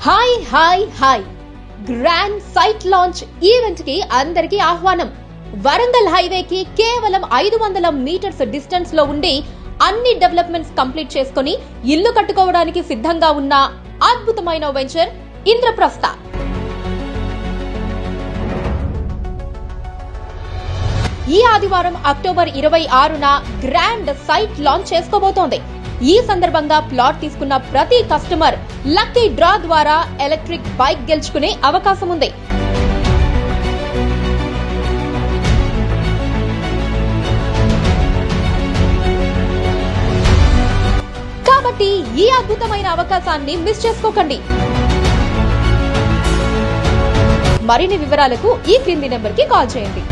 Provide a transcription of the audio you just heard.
Hi hi hi grand site launch event కి అందరికీ ఆహ్వానం. వరంగల్ హైవేకి కేవలం 500 మీటర్స్ డిస్టెన్స్ లో ఉండి అన్ని డెవలప్మెంట్స్ కంప్లీట్ చేసుకుని ఇల్లు కట్టుకోవడానికి సిద్ధంగా ఉన్న అద్భుతమైన వెంచర్ ఇంద్రప్రస్థ. ఈ ఆదివారం అక్టోబర్ 26న గ్రాండ్ సైట్ లాంచ్ చేసుకోబోతోంది. ఈ సందర్భంగా ప్లాట్ తీసుకున్న ప్రతి కస్టమర్ లక్కీ డ్రా ద్వారా ఎలక్ట్రిక్ బైక్ గెలుచుకునే అవకాశం ఉంది. కాబట్టి ఈ అద్భుతమైన అవకాశాన్ని మిస్ చేసుకోకండి. మరిన్ని వివరాలకు ఈ క్రింది నెంబర్ కి కాల్ చేయండి.